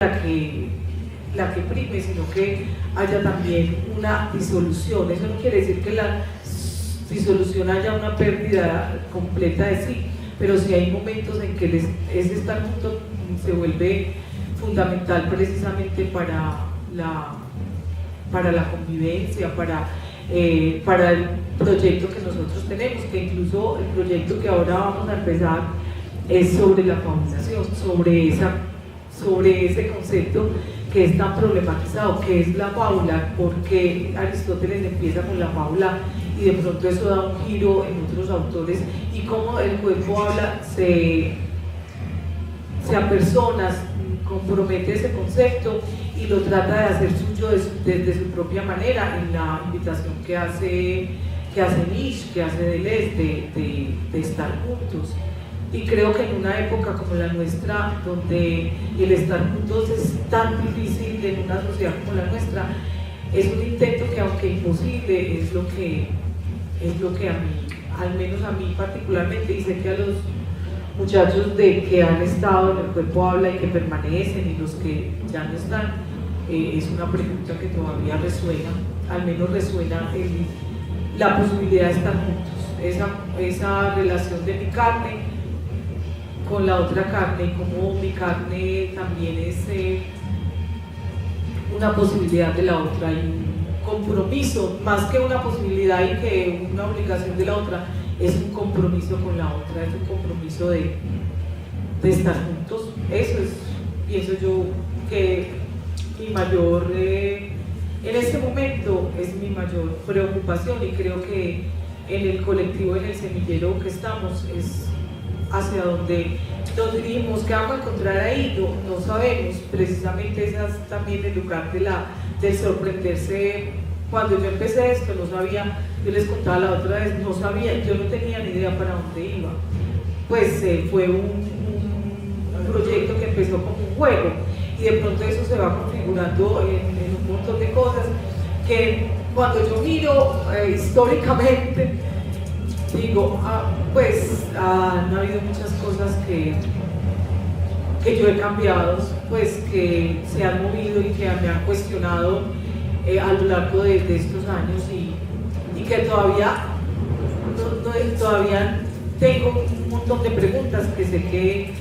la que prime, sino que haya también una disolución. Eso no quiere decir que la disolución haya una pérdida completa de sí, pero sí hay momentos en que ese estar junto se vuelve fundamental precisamente para la convivencia, para el proyecto que nosotros tenemos, que incluso el proyecto que ahora vamos a empezar es sobre la fabulación, sobre ese concepto que es tan problematizado, que es la fábula, porque Aristóteles empieza con la fábula y de pronto eso da un giro en otros autores, y cómo el cuerpo habla se apersona, compromete ese concepto y lo trata de hacer suyo desde su propia manera, en la invitación que hace Nietzsche, que hace Deleuze, de estar juntos. Y creo que en una época como la nuestra, donde el estar juntos es tan difícil en una sociedad como la nuestra, es un intento que, aunque imposible, es lo que a mí, al menos a mí particularmente, y sé que a los muchachos que han estado en el cuerpo habla y que permanecen, y los que ya no están, es una pregunta que todavía resuena, al menos resuena la posibilidad de estar juntos, esa relación de mi carne con la otra carne, y como mi carne también es una posibilidad de la otra, y un compromiso, más que una posibilidad y que una obligación de la otra, es un compromiso con la otra, es un compromiso de estar juntos. Eso es, pienso yo, que mi mayor, en este momento es mi mayor preocupación, y creo que en el colectivo, en el semillero que estamos, es hacia donde nos dirigimos. ¿Qué vamos a encontrar ahí? No sabemos. Precisamente ese es también el lugar del sorprenderse. Cuando yo empecé esto no sabía, yo les contaba la otra vez, no sabía, yo no tenía ni idea para dónde iba. Pues fue un proyecto que empezó como un juego, y de pronto eso se va configurando en un montón de cosas que cuando yo miro históricamente, digo, pues han habido muchas cosas que yo he cambiado, pues que se han movido y que me han cuestionado a lo largo de estos años, y que todavía tengo un montón de preguntas que sé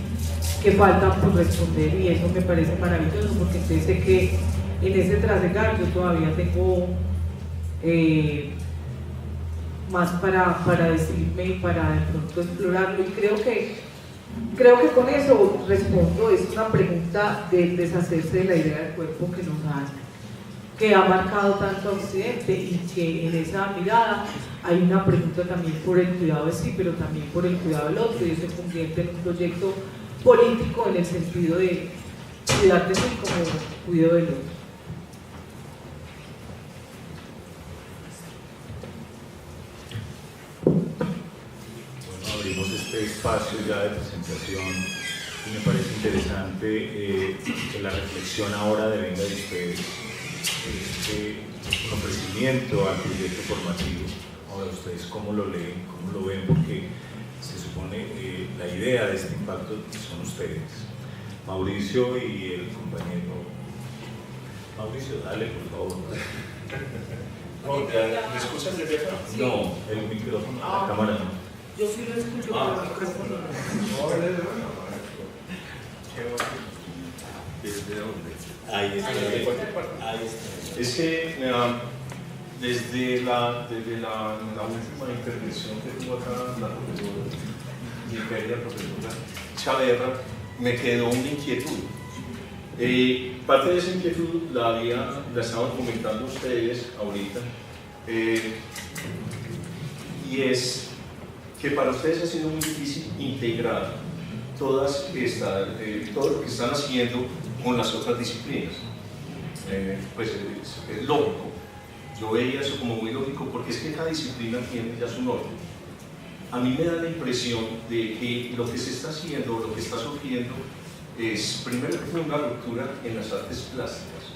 que faltan por responder, y eso me parece maravilloso, porque sé que en ese trasegar yo todavía tengo más para decirme y para de pronto explorarlo, y creo que con eso respondo. Es una pregunta del deshacerse de la idea del cuerpo que ha marcado tanto a Occidente, y que en esa mirada hay una pregunta también por el cuidado de sí, pero también por el cuidado del otro, y eso se convierte en un proyecto político en el sentido de cuidar de sí como cuidado del otro. Abrimos este espacio ya de presentación, y me parece interesante que la reflexión ahora devenga de ustedes, un ofrecimiento al proyecto formativo. Ahora, ustedes cómo lo leen, cómo lo ven, porque se supone la idea de este impacto son ustedes, Mauricio y el compañero. Mauricio, dale por favor. ¿Me escuchan desde acá? Sí. No, el micrófono, la cámara no. Yo sí lo escucho, pero el micrófono no. ¿Desde dónde? Ahí está. Ahí está. Es que desde la última intervención que tuvo acá la profesora Gilberto, profesora Chaverra, me quedó una inquietud. Parte de esa inquietud la estaban comentando ustedes ahorita, y es que para ustedes ha sido muy difícil integrar todo lo que están haciendo con las otras disciplinas. Pues es lógico, yo veía eso como muy lógico, porque es que cada disciplina tiene ya su norte. A mí me da la impresión de que lo que se está haciendo, lo que está surgiendo, es primero que fue una ruptura en las artes plásticas.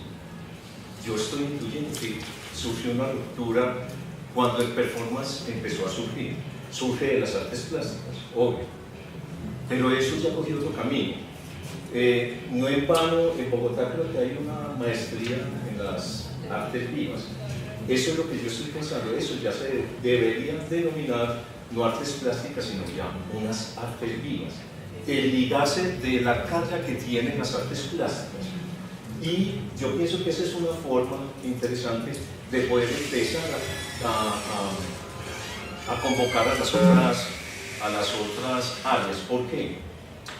Yo estoy incluyendo que surgió una ruptura cuando el performance empezó a surgir. Surge de las artes plásticas, obvio, pero eso ya ha cogido otro camino. No en vano, en Bogotá creo que hay una maestría en las artes vivas. Eso es lo que yo estoy pensando, eso ya se debería denominar no artes plásticas, sino ya unas artes vivas. El ligarse de la carga que tienen las artes plásticas. Y yo pienso que esa es una forma interesante de poder empezar a convocar a las otras áreas. ¿Por qué?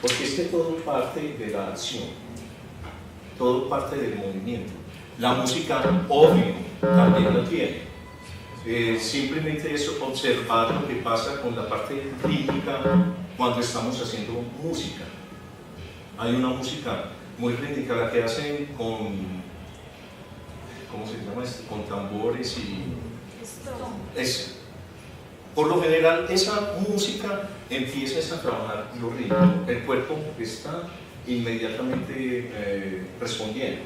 Porque es que todo parte de la acción, todo parte del movimiento. La música, obvio, también lo tiene. Simplemente es observar lo que pasa con la parte rítmica cuando estamos haciendo música. Hay una música muy rítmica, la que hacen con, ¿cómo se llama esto? Con tambores y... Es, por lo general, esa música empieza a trabajar lo rítmico. El cuerpo está inmediatamente respondiendo.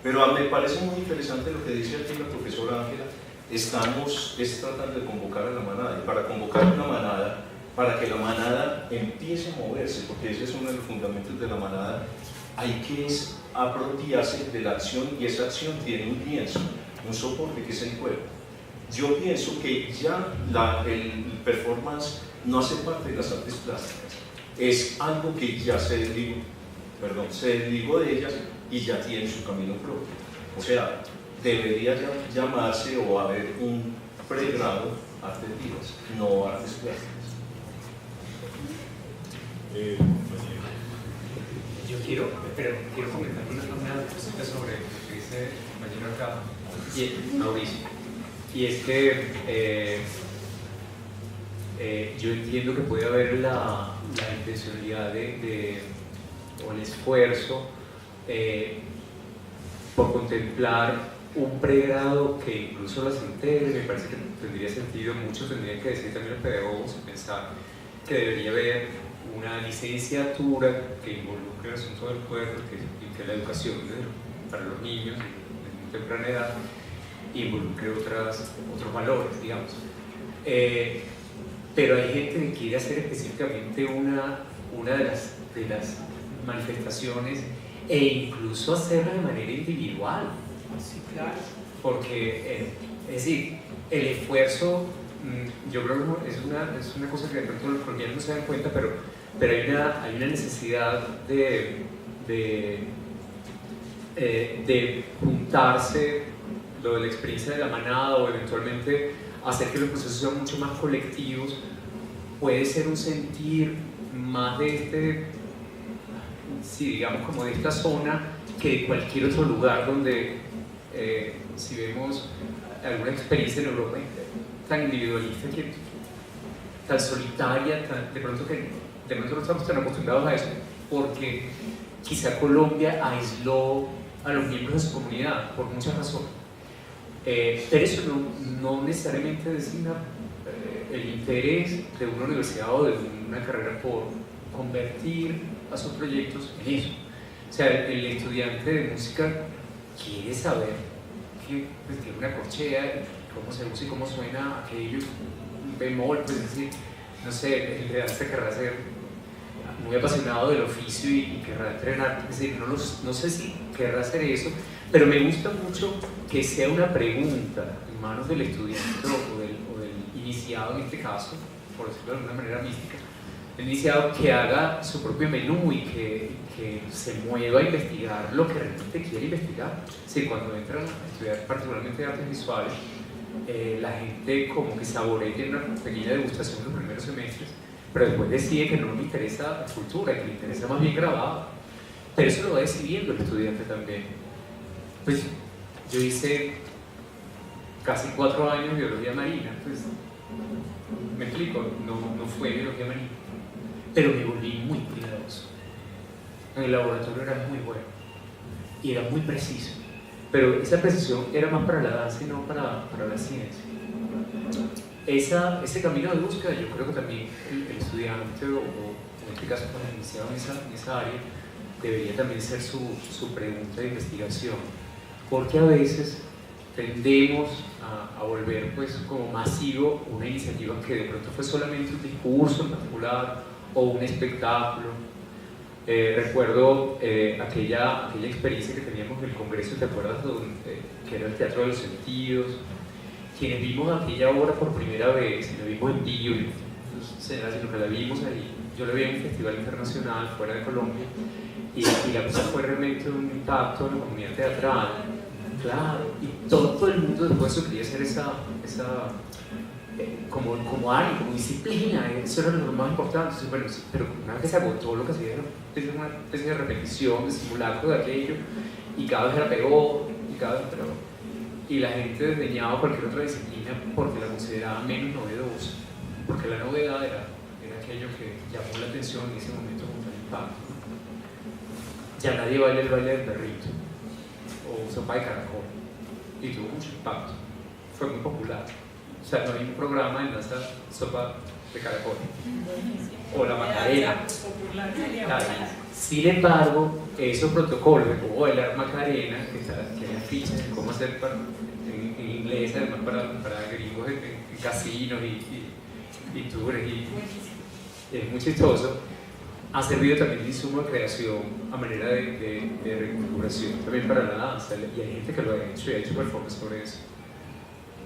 Pero me parece muy interesante lo que dice aquí la profesora Ángela. Estamos tratando de convocar a la manada, y para convocar a una manada, para que la manada empiece a moverse, porque ese es uno de los fundamentos de la manada, hay que apropiarse de la acción, y esa acción tiene un lienzo, un soporte que es el cuerpo. Yo pienso que ya el performance no hace parte de las artes plásticas, es algo que ya se desligó de ellas y ya tiene su camino propio. O sea, debería llamarse o haber un pregrado artes vivas, no artes plásticas. Yo quiero comentar una cosita sobre lo que dice el compañero acá, Mauricio. Y es que yo entiendo que puede haber la intencionalidad o el esfuerzo por contemplar un pregrado que incluso las integre. Me parece que tendría sentido, muchos tendrían que decir también los pedagogos, pensar que debería haber una licenciatura que involucre el asunto del cuerpo, que la educación para los niños en temprana edad involucre otros valores, digamos. Pero hay gente que quiere hacer específicamente una de las manifestaciones e incluso hacerla de manera individual. Sí, claro. Porque, es decir, el esfuerzo, yo creo que es una cosa que de pronto los colombianos no se dan cuenta, pero hay una necesidad de juntarse, lo de la experiencia de la manada, o eventualmente hacer que los procesos sean mucho más colectivos. Puede ser un sentir más de digamos, como de esta zona, que de cualquier otro lugar donde, si vemos alguna experiencia en Europa tan individualista, tan solitaria, de pronto no estamos tan acostumbrados a eso, porque quizá Colombia aisló a los miembros de su comunidad por muchas razones. Pero eso no necesariamente designa el interés de una universidad o de una carrera por convertir a sus proyectos en eso. O sea, el estudiante de música quiere saber que tiene una corchea, cómo se usa y cómo suena aquello, un bemol, pues es decir, no sé, el danza querrá ser muy apasionado del oficio y querrá entrenar, es decir, no sé si querrá hacer eso, pero me gusta mucho que sea una pregunta en manos del estudiante o del iniciado en este caso, por decirlo de alguna manera mística, el iniciado que haga su propio menú y que se mueva a investigar lo que realmente quiere investigar. Sí, cuando entran a estudiar particularmente artes visuales, la gente como que saborea, tiene una pequeña degustación en los primeros semestres, pero después decide que no le interesa la cultura, que le interesa más bien grabado. Pero eso lo va decidiendo el estudiante también. Pues yo hice casi 4 años de biología marina, pues me explico, no fue biología marina, pero me volví muy cuidadoso. En el laboratorio era muy bueno y era muy preciso, pero esa precisión era más para la danza y no para la ciencia. Ese camino de búsqueda, yo creo que también el estudiante, o en este caso para iniciado en esa área, debería también ser su pregunta de investigación, porque a veces tendemos a volver pues como masivo una iniciativa que de pronto fue solamente un discurso en particular o un espectáculo, Recuerdo aquella experiencia que teníamos en el Congreso, ¿te acuerdas? Que era el Teatro de los Sentidos. Quienes vimos aquella obra por primera vez, la vimos en vivo, sino que la vimos ahí. Yo la vi en un festival internacional fuera de Colombia y la cosa fue realmente un impacto en la comunidad teatral. Claro, y todo el mundo después de eso quería hacer esa como área, como disciplina, eso era lo más importante. Entonces, bueno, pero una vez que se agotó lo que hacía era una especie de repetición, de simulacro de aquello, y cada vez era peor, y la gente desdeñaba cualquier otra disciplina porque la consideraba menos novedosa, porque la novedad era aquello que llamó la atención en ese momento con tal impacto. Ya nadie baila el baile del perrito o sopa de caracol, y tuvo mucho impacto, fue muy popular. O sea, no hay un programa en esa sopa de caracol o la Macarena. Claro. Sin embargo, esos protocolos de cómo bailar Macarena, que hay fichas de cómo hacer en inglés, además para gringos en casinos y tours, y es muy chistoso, ha servido también de insumo de creación a manera de reconfiguración también para la danza, y hay gente que lo ha hecho y ha hecho performance sobre eso.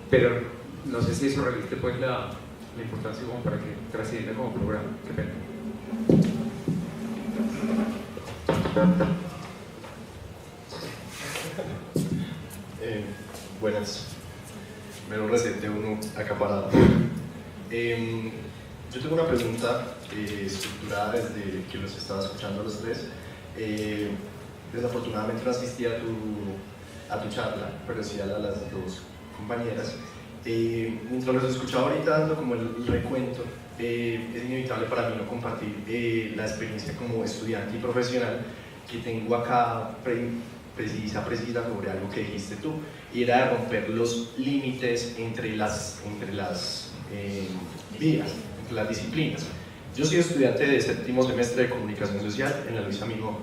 Pero no sé si eso reviste pues la importancia como para que trascienda como programa. Qué pena. Buenas. Me lo resete uno acaparado. Yo tengo una pregunta estructurada desde que los estaba escuchando a los tres. Desafortunadamente no asistí a tu charla, pero sí a las dos compañeras. Mientras los escuchaba ahorita dando como el recuento, es inevitable para mí no compartir la experiencia como estudiante y profesional que tengo acá precisa sobre algo que dijiste tú, y era de romper los límites entre las vías, entre las disciplinas. Yo soy estudiante de séptimo semestre de comunicación social en la Luis Amigó.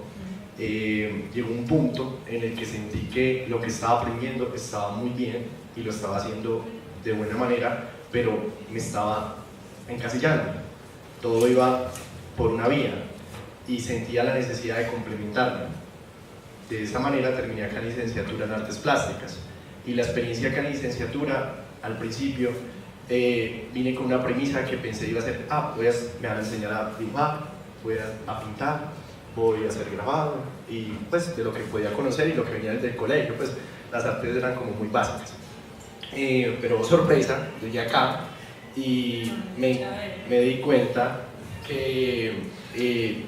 Llegó un punto en el que sentí que lo que estaba aprendiendo estaba muy bien y lo estaba haciendo de buena manera, pero me estaba encasillando. Todo iba por una vía y sentía la necesidad de complementarme. De esa manera terminé acá licenciatura en artes plásticas, y la experiencia acá en licenciatura al principio vine con una premisa que pensé iba a ser me van a enseñar a dibujar, voy a pintar, voy a hacer grabado, y pues de lo que podía conocer y lo que venía desde el colegio, pues las artes eran como muy básicas. Pero sorpresa, llegué acá y me di cuenta que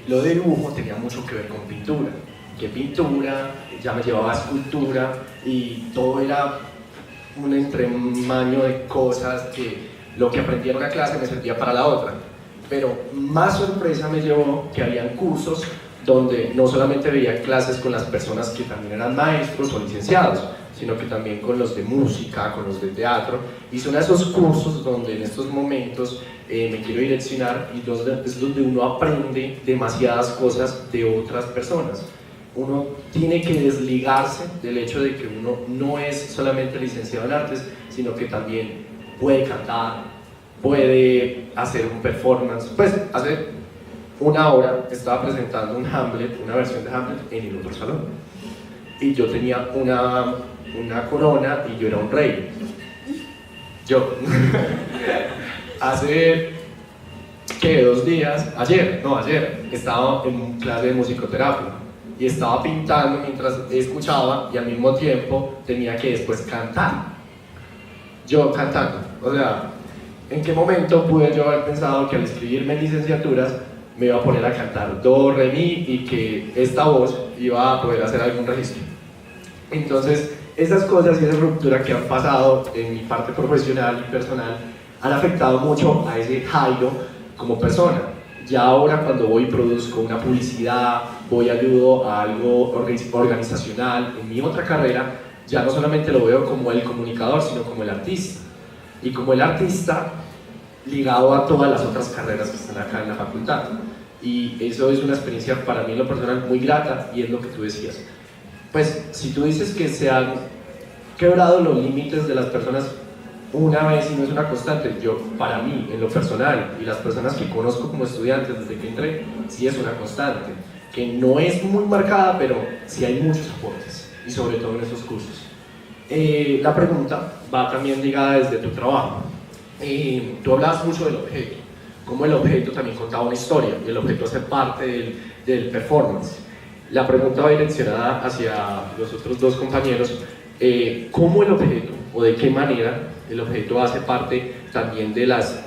lo de dibujo tenía mucho que ver con pintura, que pintura ya me llevaba a escultura, y todo era un entremaño de cosas que lo que aprendí en una clase me servía para la otra. Pero más sorpresa me llevó que habían cursos donde no solamente veía clases con las personas que también eran maestros o licenciados, sino que también con los de música, con los de teatro, y son esos cursos donde en estos momentos me quiero direccionar, y es donde uno aprende demasiadas cosas de otras personas. Uno tiene que desligarse del hecho de que uno no es solamente licenciado en artes, sino que también puede cantar, puede hacer un performance. Pues hace una hora estaba presentando un Hamlet, una versión de Hamlet en el otro salón, y yo tenía una corona y yo era un rey. Yo hace ayer estaba en clase de musicoterapia y estaba pintando mientras escuchaba, y al mismo tiempo tenía que después cantar. Yo cantando, o sea, ¿en qué momento pude yo haber pensado que al inscribirme en licenciaturas me iba a poner a cantar do, re, mi, y que esta voz iba a poder hacer algún registro? Entonces, esas cosas y esa ruptura que han pasado en mi parte profesional y personal han afectado mucho a ese Jairo como persona. Ya ahora, cuando voy y produzco una publicidad, voy y ayudo a algo organizacional en mi otra carrera, ya no solamente lo veo como el comunicador, sino como el artista. Y como el artista ligado a todas las otras carreras que están acá en la facultad. Y eso es una experiencia para mí en lo personal muy grata, y es lo que tú decías. Pues si tú dices que se han quebrado los límites de las personas una vez y no es una constante, para mí, en lo personal, y las personas que conozco como estudiantes desde que entré, sí es una constante. que no es muy marcada, pero sí hay muchos aportes, y sobre todo en esos cursos. La pregunta va también ligada desde tu trabajo. Tú hablabas mucho del objeto, cómo el objeto también contaba una historia, y el objeto hace parte del performance. La pregunta va direccionada hacia los otros dos compañeros, cómo el objeto, o de qué manera el objeto hace parte también de las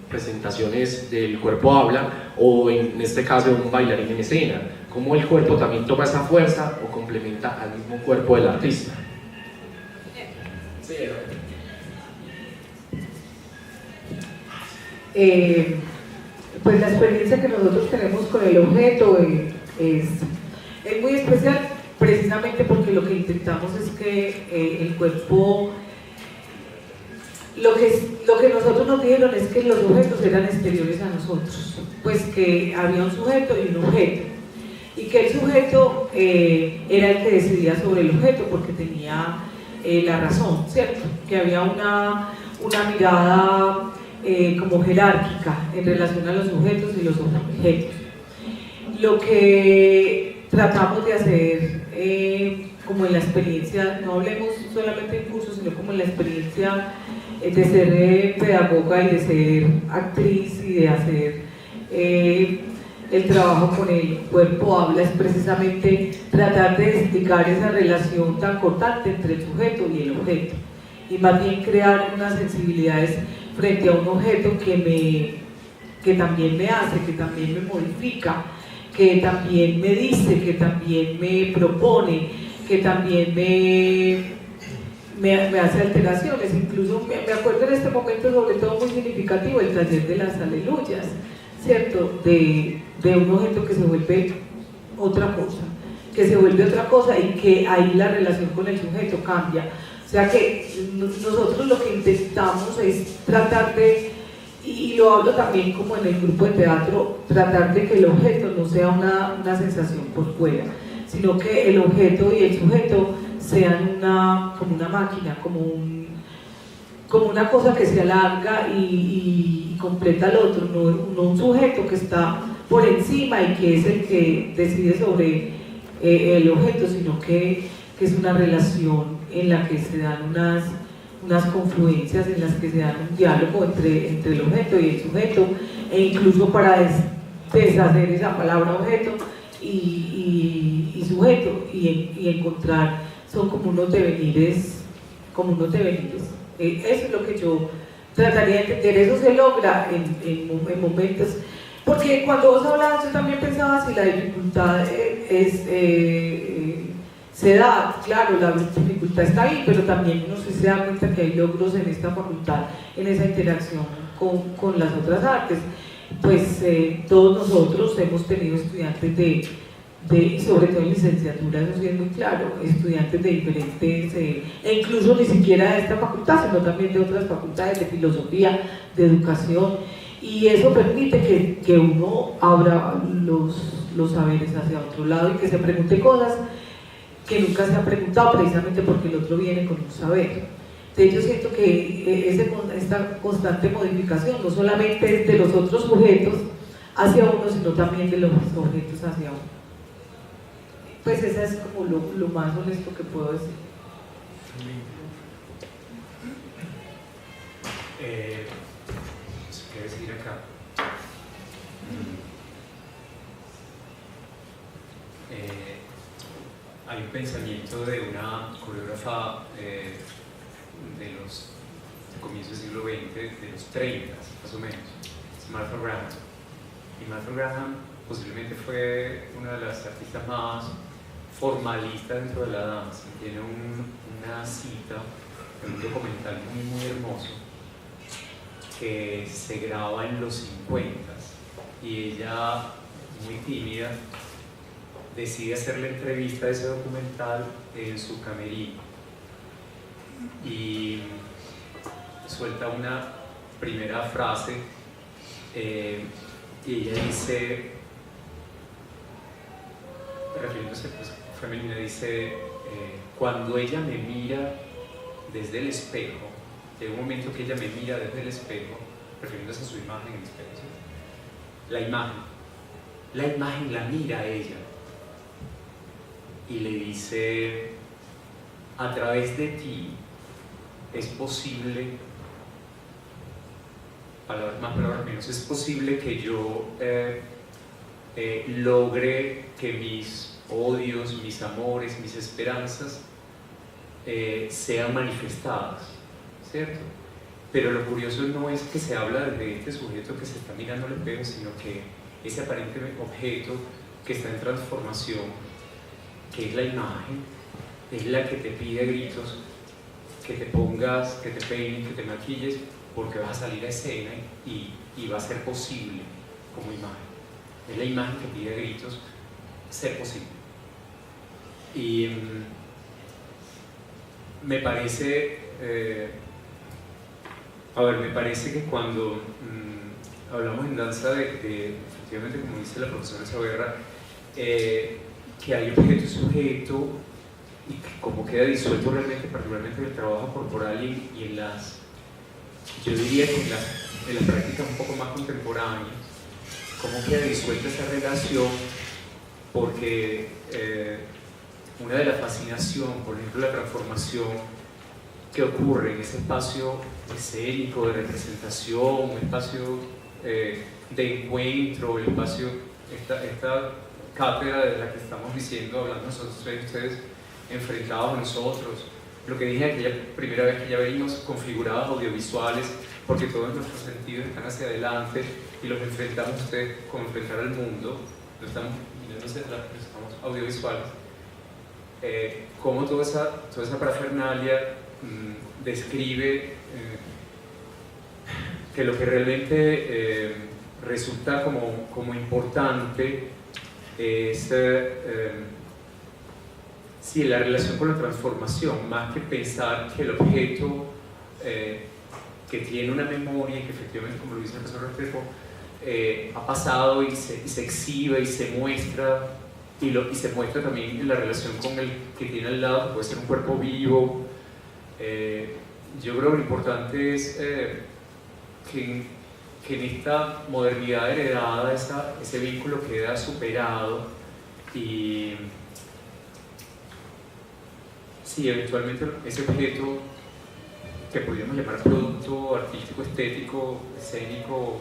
presentaciones del cuerpo habla, o en este caso un bailarín en escena, cómo el cuerpo también toma esa fuerza o complementa al mismo cuerpo del artista. Sí, pues la experiencia que nosotros tenemos con el objeto es muy especial, precisamente porque lo que intentamos es que el cuerpo, lo que nosotros nos dijeron es que los objetos eran exteriores a nosotros, pues que había un sujeto y un objeto, y que el sujeto era el que decidía sobre el objeto porque tenía la razón, ¿cierto? Que había una mirada como jerárquica en relación a los sujetos y los objetos. Lo que tratamos de hacer como en la experiencia, no hablemos solamente en cursos, sino como en la experiencia de ser pedagoga y de ser actriz y de hacer el trabajo con el cuerpo habla, es precisamente tratar de explicar esa relación tan cortante entre el sujeto y el objeto, y más bien crear unas sensibilidades frente a un objeto que también me hace, que también me modifica, que también me dice, que también me propone, que también me hace alteraciones. Incluso me acuerdo en este momento, sobre todo muy significativo, el taller de las aleluyas, ¿cierto? De un objeto que se vuelve otra cosa, y que ahí la relación con el sujeto cambia. O sea que nosotros lo que intentamos es tratar de, y lo hablo también como en el grupo de teatro, tratar de que el objeto no sea una sensación por fuera, sino que el objeto y el sujeto sean como una máquina, como una cosa que se alarga y completa al otro, no un sujeto que está por encima y que es el que decide sobre el objeto, sino que es una relación en la que se dan unas confluencias, en las que se dan un diálogo entre el objeto y el sujeto, e incluso para deshacer esa palabra objeto y sujeto, y encontrar, son como unos devenires. Eso es lo que yo trataría de entender. Eso se logra en momentos, porque cuando vos hablabas yo también pensaba si la dificultad se da, claro, la dificultad está ahí, pero también uno se da cuenta que hay logros en esta facultad, en esa interacción con las otras artes. Pues todos nosotros hemos tenido estudiantes y sobre todo en licenciatura, eso sí es muy claro, estudiantes de diferentes, e incluso ni siquiera de esta facultad, sino también de otras facultades, de filosofía, de educación, y eso permite que uno abra los saberes hacia otro lado y que se pregunte cosas que nunca se ha preguntado, precisamente porque el otro viene con un saber. Entonces yo siento que esta constante modificación no solamente es de los otros sujetos hacia uno, sino también de los objetos hacia uno. Pues esa es como lo más honesto que puedo decir. ¿Qué decir acá? Hay un pensamiento de una coreógrafa de los comienzos del siglo XX, de los 30 más o menos, es Martha Graham. Y Martha Graham posiblemente fue una de las artistas más formalistas dentro de la danza. Tiene una cita en un documental muy hermoso que se graba en los 50 y ella, muy tímida, decide hacer la entrevista de ese documental en su camerino y suelta una primera frase y ella dice, refiriéndose pues femenina, dice cuando ella me mira desde el espejo, llega un momento que ella me mira desde el espejo, refiriéndose a su imagen en el espejo, ¿sí? La imagen la imagen la mira a ella y le dice: a través de ti es posible, palabras más, palabras menos, es posible que yo logre que mis odios, mis amores, mis esperanzas sean manifestadas, ¿cierto? Pero lo curioso no es que se habla de este sujeto que se está mirando al espejo, sino que ese aparente objeto que está en transformación, que es la imagen, es la que te pide a gritos que te pongas, que te peines, que te maquilles, porque vas a salir a escena y va a ser posible como imagen. Es la imagen que pide a gritos ser posible. Y me parece, me parece que cuando hablamos en danza de efectivamente, como dice la profesora Saavedra, que hay objeto y sujeto, y cómo queda disuelto realmente, particularmente en el trabajo corporal y en las, yo diría que en las prácticas un poco más contemporáneas, cómo queda disuelta esa relación, porque una de las fascinaciones, por ejemplo, la transformación que ocurre en ese espacio escénico de representación, un espacio de encuentro, el espacio, esta cátedra de la que estamos diciendo, hablando nosotros tres, ustedes enfrentados a nosotros, lo que dije aquella primera vez que ya venimos configurados audiovisuales, porque todos nuestros sentidos están hacia adelante y los enfrentamos ustedes como enfrentar al mundo, no estamos mirando hacia atrás, pero estamos audiovisuales. Cómo toda esa parafernalia describe que lo que realmente resulta como importante es sí, la relación con la transformación, más que pensar que el objeto que tiene una memoria y que efectivamente, como lo dice el profesor Restrepo, ha pasado y se exhibe y se muestra, y se muestra también en la relación con el que tiene al lado, que puede ser un cuerpo vivo. Yo creo que lo importante es que en esta modernidad heredada ese vínculo queda superado y sí, eventualmente ese objeto que podríamos llamar producto artístico, estético, escénico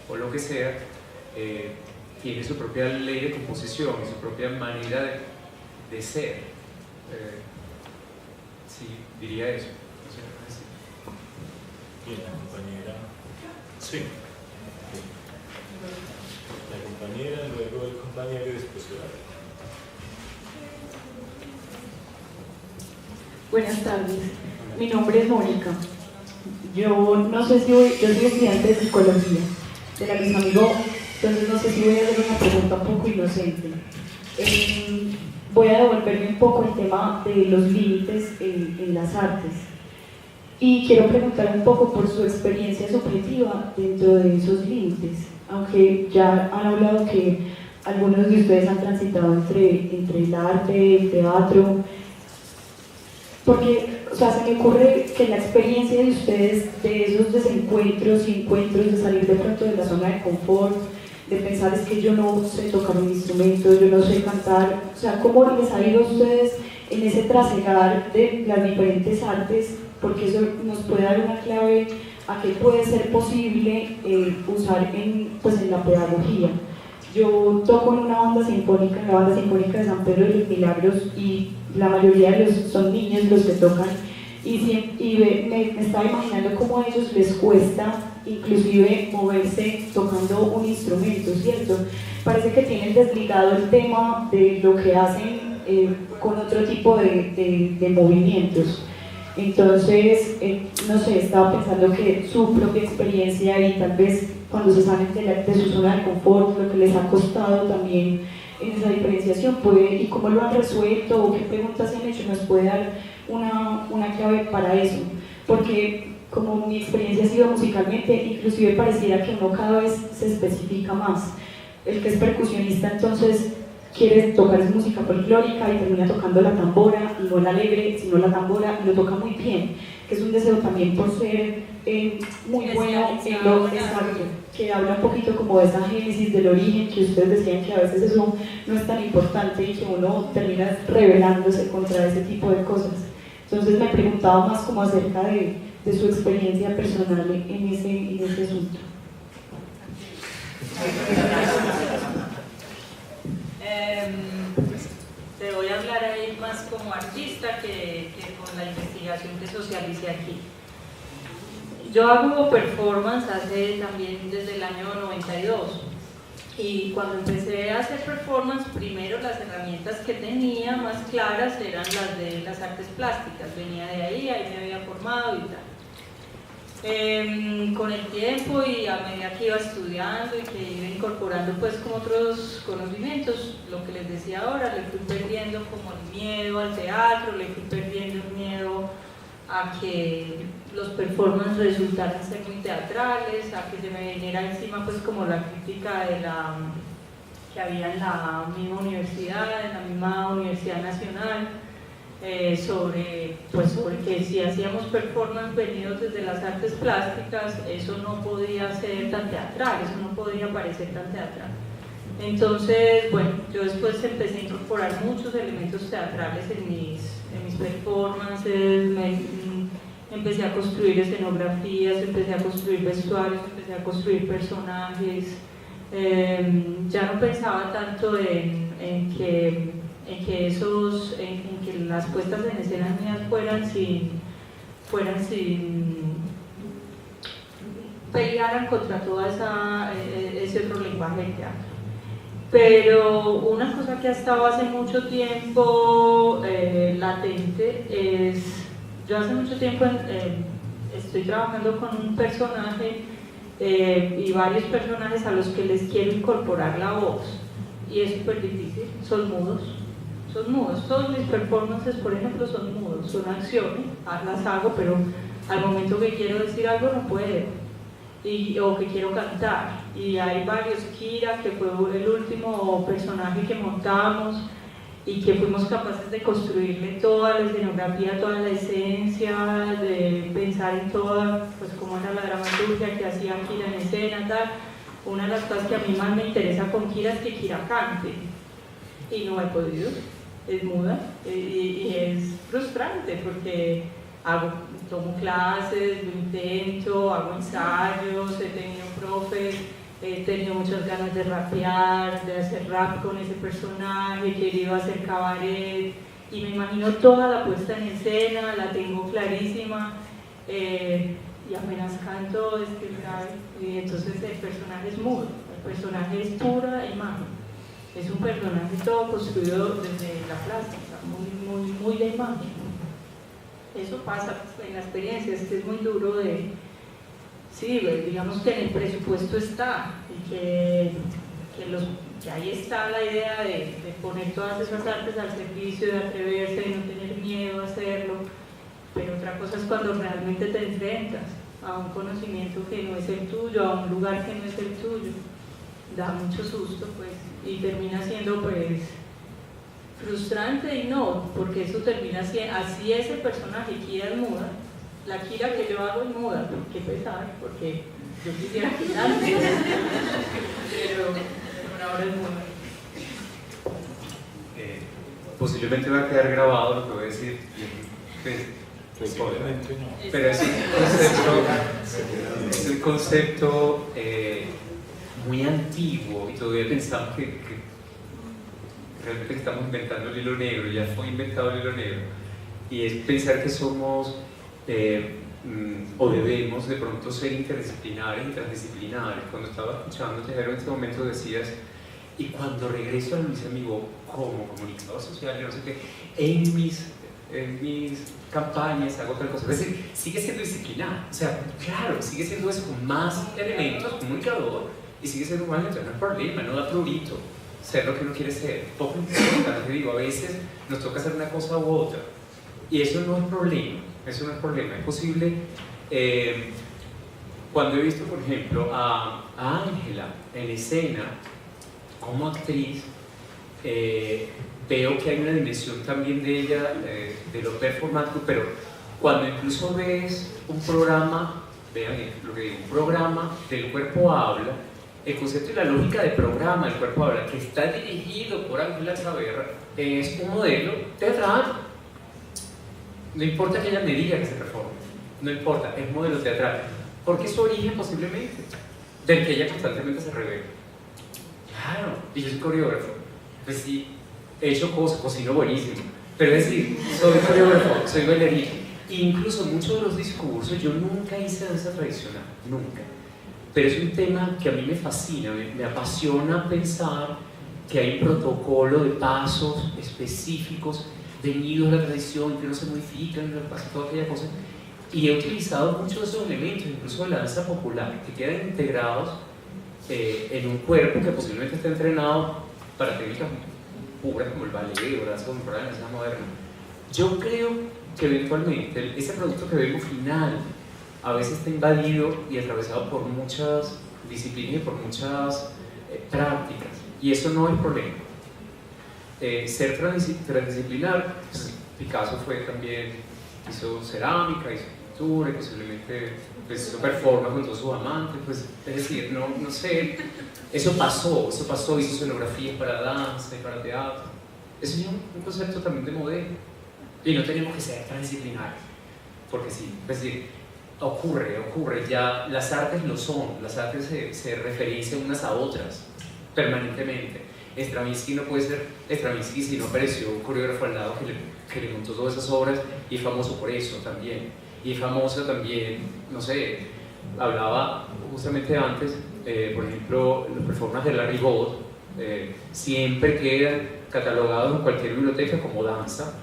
o lo que sea, tiene su propia ley de composición y su propia manera de ser. Sí, diría eso. Bien, la compañera. Sí. La compañera, luego el compañero y después el... Buenas tardes, mi nombre es Mónica. Yo no sé si yo soy estudiante de psicología de la misma amigo, entonces no sé si voy a hacer una pregunta un poco inocente. Voy a devolverme un poco al tema de los límites en las artes y quiero preguntar un poco por su experiencia subjetiva dentro de esos límites, aunque ya han hablado que algunos de ustedes han transitado entre el arte, el teatro. Porque, o sea, se me ocurre que la experiencia de ustedes, de esos desencuentros y encuentros, de salir de pronto de la zona de confort, de pensar es que yo no sé tocar un instrumento, yo no sé cantar, o sea, ¿cómo les ha ido a ustedes en ese trasegar de las diferentes artes? Porque eso nos puede dar una clave a qué puede ser posible usar en la pedagogía. Yo toco en una banda sinfónica, en la banda sinfónica de San Pedro de los Milagros, y la mayoría de son niños los que tocan, y me estaba imaginando cómo a ellos les cuesta inclusive moverse tocando un instrumento, ¿cierto? Parece que tienen desligado el tema de lo que hacen con otro tipo de movimientos. Entonces, no sé, estaba pensando que su propia experiencia y tal vez cuando se salen de su zona de confort, lo que les ha costado también en esa diferenciación, y cómo lo han resuelto o qué preguntas se han hecho, nos puede dar una clave para eso. Porque como mi experiencia ha sido musicalmente, inclusive pareciera que uno cada vez se especifica más. El que es percusionista entonces quiere tocar música folclórica y termina tocando la tambora, y no la alegre, sino la tambora, y lo toca muy bien. que es un deseo también por ser muy bueno en lo exacto, que habla un poquito como de esa génesis del origen, que ustedes decían que a veces eso no es tan importante y que uno termina rebelándose contra ese tipo de cosas. Entonces me preguntaba más como acerca de su experiencia personal en ese asunto. Te voy a hablar ahí más como artista que con la investigación que socialicé aquí. Yo hago performance hace también desde el año 92 y cuando empecé a hacer performance, primero las herramientas que tenía más claras eran las de las artes plásticas, venía de ahí me había formado y tal. Con el tiempo y a medida que iba estudiando y que iba incorporando pues como otros conocimientos, lo que les decía ahora, le fui perdiendo como el miedo al teatro, le fui perdiendo el miedo a que los performances resultaran ser muy teatrales, a que se me viniera encima pues como la crítica de que había en la misma Universidad Nacional, sobre que si hacíamos performance venidos desde las artes plásticas, eso no podía ser tan teatral, eso no podía parecer tan teatral. Entonces, bueno, yo después empecé a incorporar muchos elementos teatrales en mis performances, empecé a construir escenografías, empecé a construir vestuarios, empecé a construir personajes. Ya no pensaba tanto en que las puestas en escena mías pelearan contra todo ese otro lenguaje de teatro. Pero una cosa que ha estado hace mucho tiempo latente es, yo hace mucho tiempo estoy trabajando con un personaje y varios personajes a los que les quiero incorporar la voz y es súper difícil, son mudos, todos mis performances por ejemplo son mudos, son acciones, las hago pero al momento que quiero decir algo no puedo. O que quiero cantar, y hay varios, Kira, que fue el último personaje que montamos y que fuimos capaces de construirle toda la escenografía, toda la esencia, de pensar en toda, pues cómo era la dramaturgia que hacía Kira en escena, tal. Una de las cosas que a mí más me interesa con Kira es que Kira cante, y no he podido, es muda, y es frustrante porque tomo clases, lo intento, hago ensayos, he tenido profes, he tenido muchas ganas de rapear, de hacer rap con ese personaje, he querido hacer cabaret y me imagino toda la puesta en escena, la tengo clarísima y apenas canto es que es grave y entonces el personaje es mudo, el personaje es pura imagen, es un personaje todo construido desde la plástica, muy de imagen. Eso pasa en la experiencia, es que es muy duro sí, digamos que en el presupuesto está, y que ahí está la idea de poner todas esas artes al servicio, de atreverse, de no tener miedo a hacerlo, pero otra cosa es cuando realmente te enfrentas a un conocimiento que no es el tuyo, a un lugar que no es el tuyo, da mucho susto, pues, y termina siendo, pues, frustrante y no, porque eso termina siendo, así es el personaje, Kira es muda, la Kira que yo hago es muda, qué pesar, porque yo quisiera quitarme, pero ahora es muda. Posiblemente va a quedar grabado lo que voy a decir, Posiblemente no. pero es un concepto muy antiguo y todavía pensamos que realmente estamos inventando el hilo negro, ya fue inventado el hilo negro, y es pensar que somos o debemos de pronto ser interdisciplinares y transdisciplinares. Cuando estaba escuchando Tejero en este momento decías, y cuando regreso a Luis Amigo como comunicador social y no sé qué, en mis campañas hago otra cosa, es decir, sigue siendo disciplinado, o sea, claro, sigue siendo eso con más elementos, comunicador, y sigue siendo más, no es problema, no da prurito ser lo que uno quiere ser, poco importa, lo que digo, a veces nos toca hacer una cosa u otra, y eso no es problema, es posible. Cuando he visto, por ejemplo, a Ángela en escena, como actriz, veo que hay una dimensión también de ella, de lo performático, pero cuando incluso ves un programa, vean lo que digo, un programa del cuerpo habla, el concepto y la lógica de programa del cuerpo habla, que está dirigido por Ángela Chaverra, es un modelo teatral. No importa que ella me diga que se performe, no importa, es modelo teatral, porque es su origen posiblemente, del que ella constantemente se revela. Claro, y yo soy coreógrafo, pues sí, he hecho cosas, cocino buenísimo, pero es decir, soy coreógrafo, soy bailarín, e incluso muchos de los discursos, yo nunca hice danza tradicional, nunca, pero es un tema que a mí me fascina, me apasiona pensar que hay un protocolo de pasos específicos venidos de la tradición, que no se modifican, que pasa toda aquella cosa, y he utilizado muchos de esos elementos, incluso de la danza popular, que quedan integrados en un cuerpo que posiblemente esté entrenado para técnicas puras como el ballet o la danza contemporánea, la danza moderna. Yo creo que eventualmente ese producto que vemos final a veces está invadido y atravesado por muchas disciplinas y por muchas prácticas, y eso no es problema. Ser transdisciplinar, pues, Picasso fue también, hizo cerámica, hizo pintura, y posiblemente pues, hizo performance con todos sus amantes, pues, es decir, no sé, eso pasó, hizo escenografías para danza y para teatro. Eso es un concepto también de modelo, y no tenemos que ser transdisciplinarios, porque sí, es decir, ocurre, ya las artes lo son, las artes se referencian unas a otras permanentemente. Stravinsky no puede ser Stravinsky si no apareció un coreógrafo al lado que le montó todas esas obras, y es famoso por eso también. Y es famoso también, no sé, hablaba justamente antes, por ejemplo, los performances de Larry Bode siempre quedan catalogados en cualquier biblioteca como danza,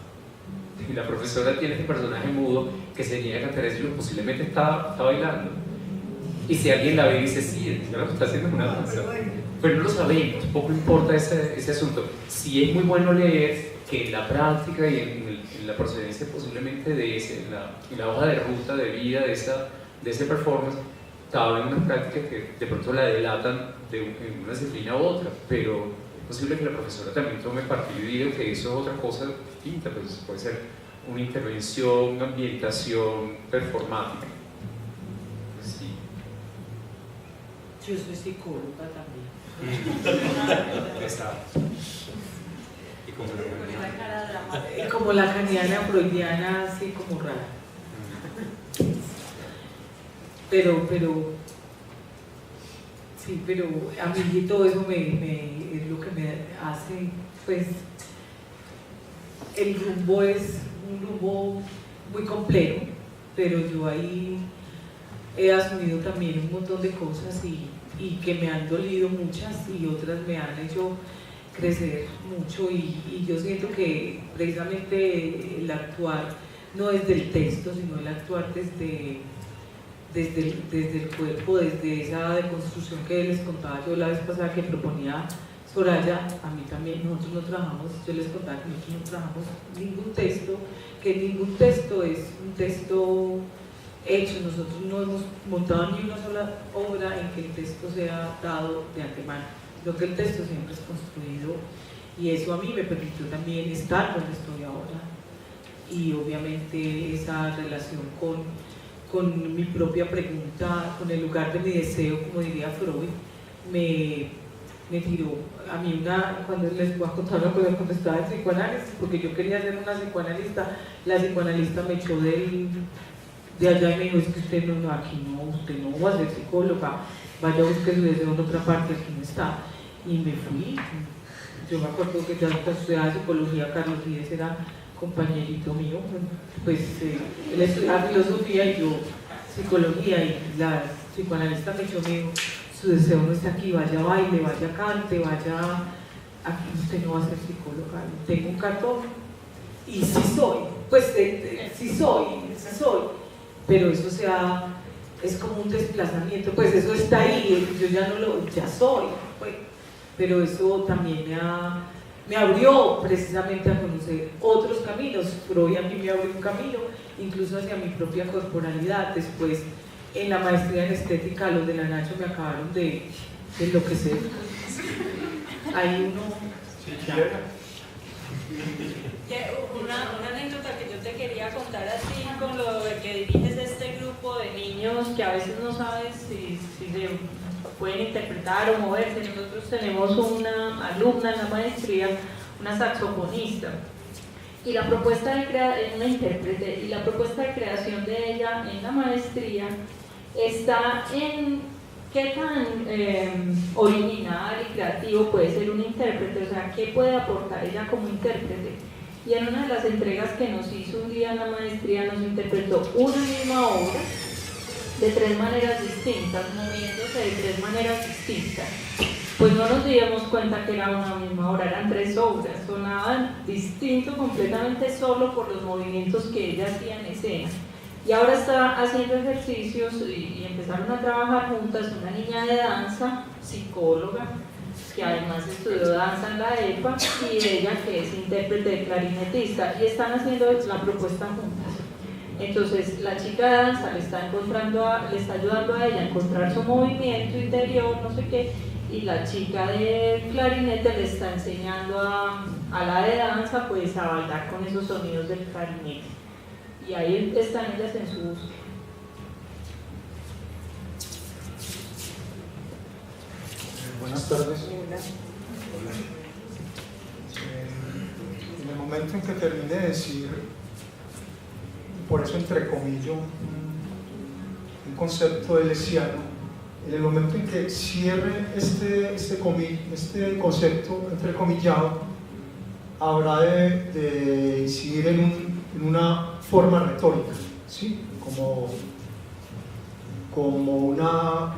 y la profesora tiene este personaje mudo que se niega a cantar eso y posiblemente está bailando. Y si alguien la ve y dice, sí, lo que está haciendo es una danza. Pero no lo sabemos, poco importa ese asunto. Sí es muy bueno leer que en la práctica y en la procedencia posiblemente de en la hoja de ruta de vida de ese performance, caben unas prácticas que de pronto la delatan en una disciplina u otra, pero es posible que la profesora también tome partido y diga que eso es otra cosa distinta, pues puede ser una intervención, una ambientación performática. Pues sí. Yo soy psicóloga también. Exacto. Y como la caniana freudiana, así como rara. Pero sí, pero a mí todo eso es lo que me hace, pues, el rumbo es un rumbo muy complejo, pero yo ahí he asumido también un montón de cosas y que me han dolido muchas y otras me han hecho crecer mucho, y yo siento que precisamente el actuar no es del texto, sino el actuar desde el cuerpo, desde esa deconstrucción que les contaba yo la vez pasada que proponía Soraya. A mí también, nosotros no trabajamos, yo les contaba que nosotros no trabajamos ningún texto, que ningún texto es un texto hecho, nosotros no hemos montado ni una sola obra en que el texto sea dado de antemano, sino que el texto siempre es construido, y eso a mí me permitió también estar donde estoy ahora, y obviamente esa relación con mi propia pregunta, con el lugar de mi deseo, como diría Freud, me tiró a mí cuando les voy a contar una cosa, cuando estaba en psicoanálisis, porque yo quería ser una psicoanalista, la psicoanalista me echó de allá y me dijo, es que usted no va a ser psicóloga, vaya a buscar su deseo en otra parte, aquí no está. Y me fui. Yo me acuerdo que ya estudiaba psicología, Carlos Díez era compañerito mío, pues él estudiaba filosofía y yo psicología, y la psicoanalista me dijo, su deseo no está aquí, vaya baile, vaya cante, vaya, aquí usted no va a ser psicóloga. Tengo un cartón y sí soy, pues sí soy, pero eso es como un desplazamiento, pues eso está ahí, yo ya soy, pues, pero eso también me abrió precisamente a conocer otros caminos. Freud a mí me abrió un camino, incluso hacia mi propia corporalidad. Después, en la maestría en estética, los de la Nacho me acabaron de enloquecer. Ahí uno... Una anécdota que yo te quería contar así con lo que diriges este grupo de niños que a veces no sabes si se pueden interpretar o moverse. Nosotros tenemos una alumna en la maestría, una saxofonista, y la propuesta de una intérprete, y la propuesta de creación de ella en la maestría está en qué tan original y creativo puede ser un intérprete, o sea, qué puede aportar ella como intérprete. Y en una de las entregas que nos hizo un día en la maestría, nos interpretó una misma obra de 3 maneras distintas, moviéndose de 3 maneras distintas. Pues no nos dimos cuenta que era una misma obra, eran 3 obras, sonaban distinto completamente solo por los movimientos que ella hacía en escena. Y ahora está haciendo ejercicios y empezaron a trabajar juntas, una niña de danza, psicóloga, que además estudió danza en la EPA, y ella que es intérprete de clarinetista, y están haciendo la propuesta juntas. Entonces la chica de danza le está ayudando a ella a encontrar su movimiento interior, no sé qué, y la chica de clarinete le está enseñando a la de danza pues a bailar con esos sonidos del clarinete. Y ahí están ellas en su búsqueda. Buenas tardes. Hola. En el momento en que termine de decir, por eso entrecomillo, un concepto delesiano, en el momento en que cierre este concepto entrecomillado, habrá de incidir en una forma retórica, ¿sí? como una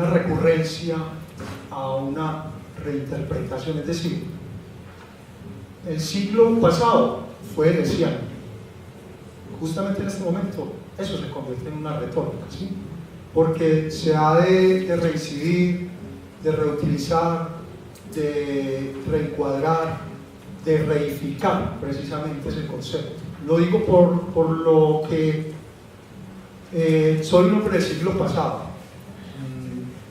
recurrencia a una reinterpretación. Es decir, el siglo pasado fue delesiano. Justamente en este momento eso se convierte en una retórica, ¿sí? Porque se ha de reincidir, de reutilizar, de reencuadrar, de reificar precisamente ese concepto. Lo digo por lo que soy un hombre del siglo pasado.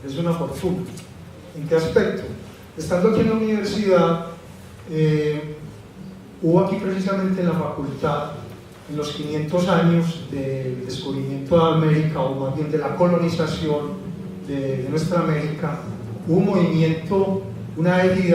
Es una fortuna. ¿En qué aspecto? Estando aquí en la universidad, hubo aquí precisamente en la facultad, en los 500 años del descubrimiento de América, o más bien de la colonización de nuestra América, hubo un movimiento, una herida